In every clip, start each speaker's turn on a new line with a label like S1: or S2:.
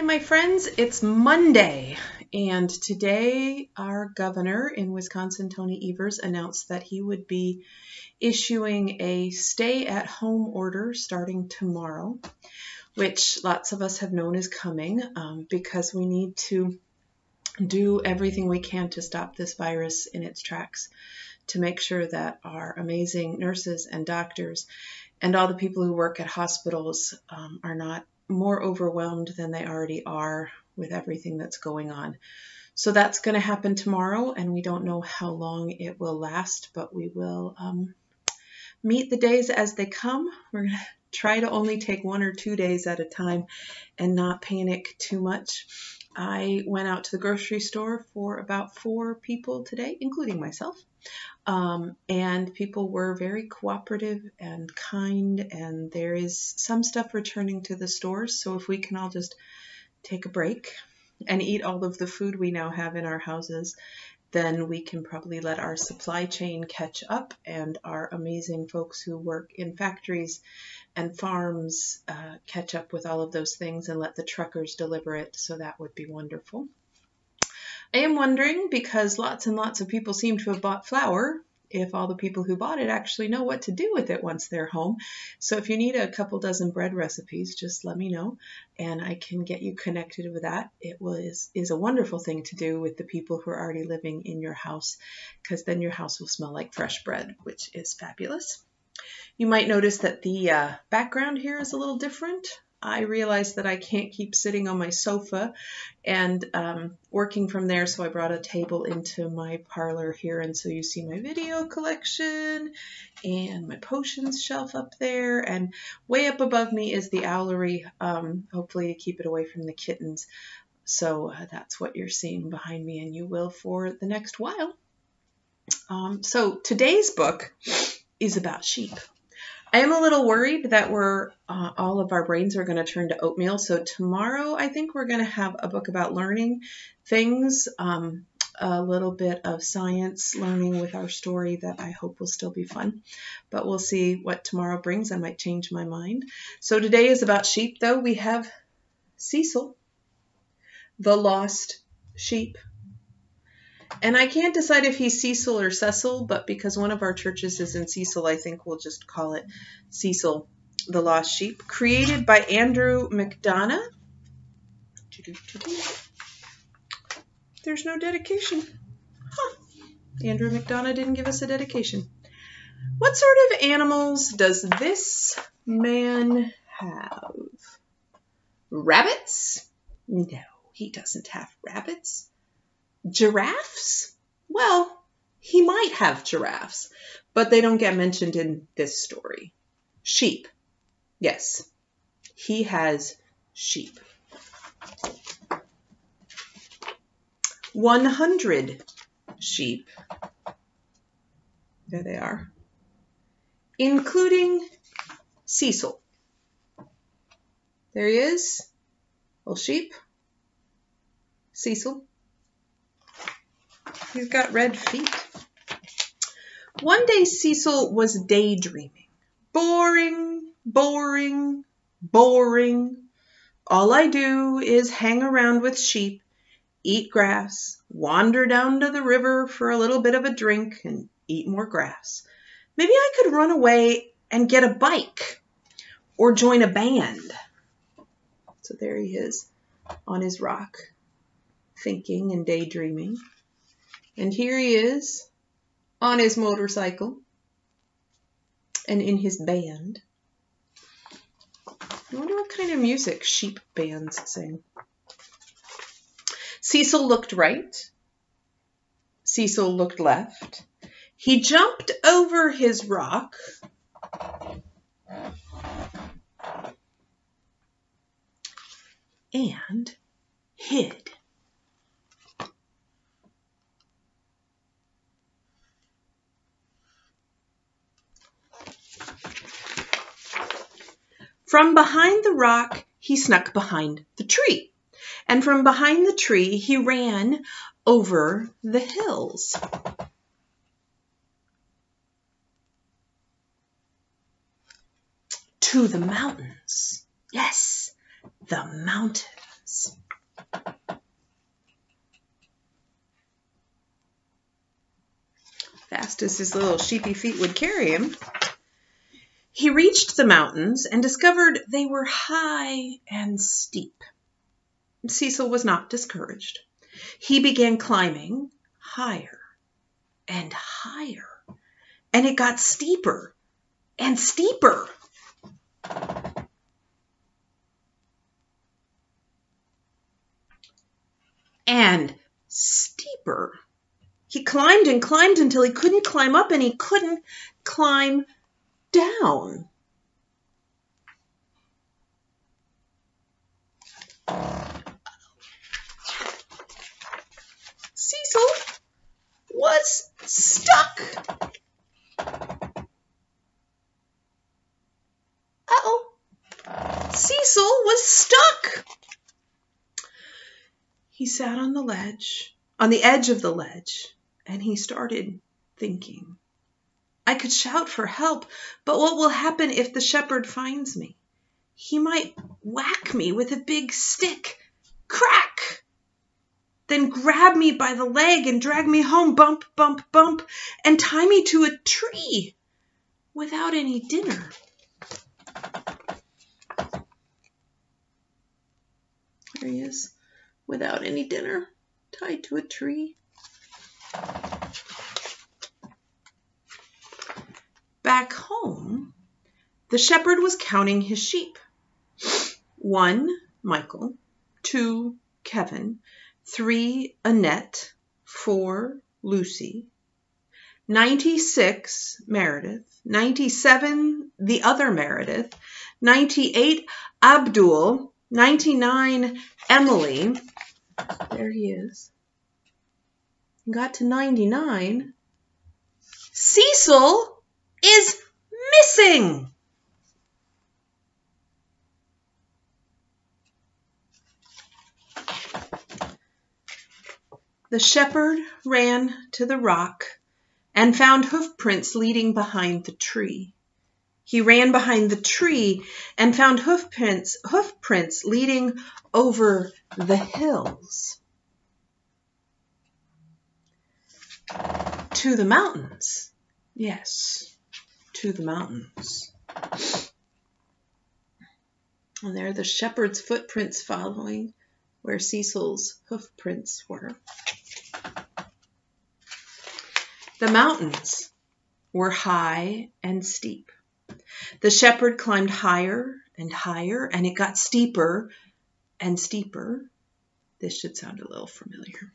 S1: Hi, my friends. It's Monday, and today our governor in Wisconsin, Tony Evers, announced that he would be issuing a stay-at-home order starting tomorrow, which lots of us have known is coming because we need to do everything we can to stop this virus in its tracks, to make sure that our amazing nurses and doctors and all the people who work at hospitals are not more overwhelmed than they already are with everything that's going on. So that's going to happen tomorrow, and we don't know how long it will last, but we will meet the days as they come. We're going to try to only take 1 or 2 days at a time and not panic too much. I went out to the grocery store for about 4 people today, including myself. And people were very cooperative and kind, and there is some stuff returning to the stores. So if we can all just take a break and eat all of the food we now have in our houses, then we can probably let our supply chain catch up and our amazing folks who work in factories and farms catch up with all of those things and let the truckers deliver it. So that would be wonderful. I am wondering, because lots and lots of people seem to have bought flour, if all the people who bought it actually know what to do with it once they're home. So if you need a couple dozen bread recipes, just let me know and I can get you connected with that. It is a wonderful thing to do with the people who are already living in your house, because then your house will smell like fresh bread, which is fabulous. You might notice that the background here is a little different. I realized that I can't keep sitting on my sofa and working from there, so I brought a table into my parlor here, and so you see my video collection and my potions shelf up there, and way up above me is the owlery, hopefully to keep it away from the kittens. So that's what you're seeing behind me, and you will for the next while. So today's book is about sheep. I am a little worried that all of our brains are going to turn to oatmeal. So tomorrow, I think we're going to have a book about learning things, a little bit of science learning with our story that I hope will still be fun. But we'll see what tomorrow brings. I might change my mind. So today is about sheep, though. We have Cecil, the lost sheep. And I can't decide if he's Cecil or Cecil, but because one of our churches is in Cecil, I think we'll just call it Cecil, the Lost Sheep. Created by Andrew McDonough. There's no dedication. Huh. Andrew McDonough didn't give us a dedication. What sort of animals does this man have? Rabbits? No, he doesn't have rabbits. Giraffes? Well, he might have giraffes, but they don't get mentioned in this story. Sheep. Yes, he has sheep. 100 sheep. There they are. Including Cecil. There he is. Little sheep. Cecil. He's got red feet. One day Cecil was daydreaming. Boring, boring, boring. All I do is hang around with sheep, eat grass, wander down to the river for a little bit of a drink, and eat more grass. Maybe I could run away and get a bike or join a band. So there he is on his rock, thinking and daydreaming. And here he is on his motorcycle and in his band. I wonder what kind of music sheep bands sing. Cecil looked right. Cecil looked left. He jumped over his rock and hid. From behind the rock, he snuck behind the tree. And from behind the tree, he ran over the hills. To the mountains. Yes, the mountains. fast as his little sheepy feet would carry him, he reached the mountains and discovered they were high and steep. Cecil was not discouraged. He began climbing higher and higher, and it got steeper and steeper. And steeper. He climbed and climbed until he couldn't climb up and he couldn't climb down. Cecil was stuck. Uh-oh. Cecil was stuck. He sat on the ledge, on the edge of the ledge, and he started thinking. I could shout for help, but what will happen if the shepherd finds me? He might whack me with a big stick. Crack! Then grab me by the leg and drag me home, bump, bump, bump, and tie me to a tree without any dinner. There he is. Without any dinner, tied to a tree. Back home, the shepherd was counting his sheep. 1, Michael. 2, Kevin. 3, Annette. 4, Lucy. 96, Meredith. 97, the other Meredith. 98, Abdul. 99, Emily. There he is. Got to 99. Cecil is missing. The shepherd ran to the rock and found hoofprints leading behind the tree. He ran behind the tree and found hoofprints leading over the hills to the mountains. Yes, to the mountains. And there are the shepherd's footprints following where Cecil's hoofprints were. The mountains were high and steep. The shepherd climbed higher and higher, and it got steeper and steeper. This should sound a little familiar.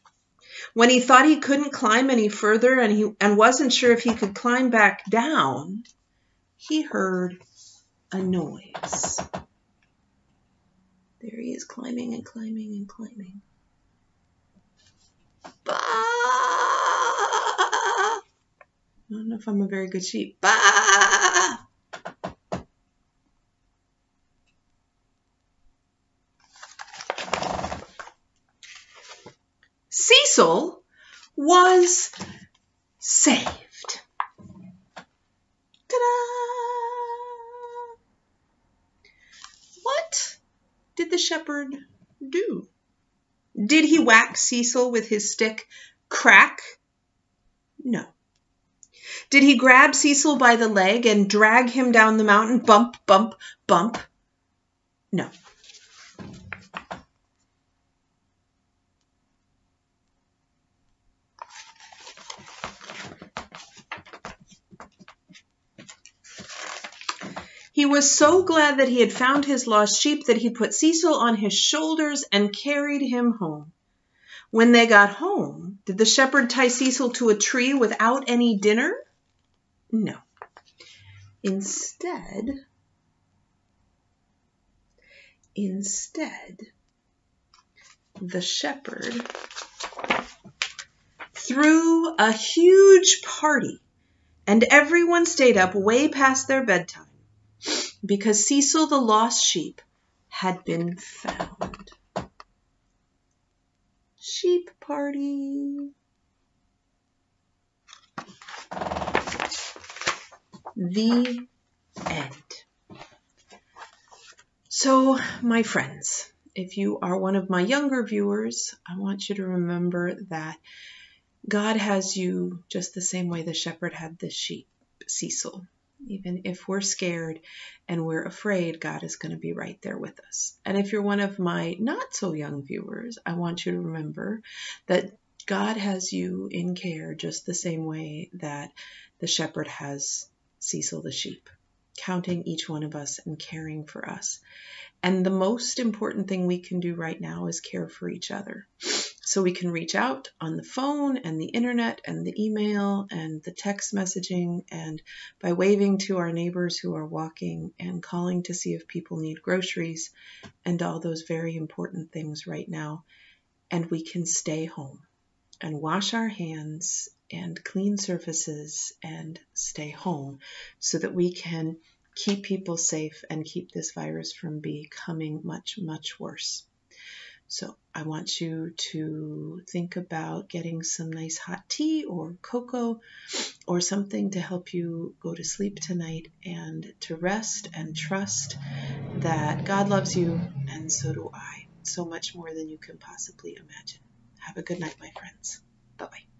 S1: When he thought he couldn't climb any further and wasn't sure if he could climb back down, he heard a noise. There he is, climbing and climbing and climbing. Bah! I don't know if I'm a very good sheep. Bah! Cecil was saved. Ta-da! What did the shepherd do? Did he whack Cecil with his stick? Crack? No. Did he grab Cecil by the leg and drag him down the mountain? Bump, bump, bump? No. He was so glad that he had found his lost sheep that he put Cecil on his shoulders and carried him home. When they got home, did the shepherd tie Cecil to a tree without any dinner? No. Instead, the shepherd threw a huge party, and everyone stayed up way past their bedtime, because Cecil the lost sheep had been found. Sheep party. The end. So, my friends, if you are one of my younger viewers, I want you to remember that God has you just the same way the shepherd had the sheep, Cecil. Even if we're scared and we're afraid, God is going to be right there with us. And if you're one of my not so young viewers, I want you to remember that God has you in care just the same way that the shepherd has Cecil the sheep, counting each one of us and caring for us. And the most important thing we can do right now is care for each other. So we can reach out on the phone and the internet and the email and the text messaging, and by waving to our neighbors who are walking and calling to see if people need groceries and all those very important things right now. And we can stay home and wash our hands and clean surfaces and stay home so that we can keep people safe and keep this virus from becoming much, much worse. So I want you to think about getting some nice hot tea or cocoa or something to help you go to sleep tonight, and to rest and trust that God loves you, and so do I, so much more than you can possibly imagine. Have a good night, my friends. Bye-bye.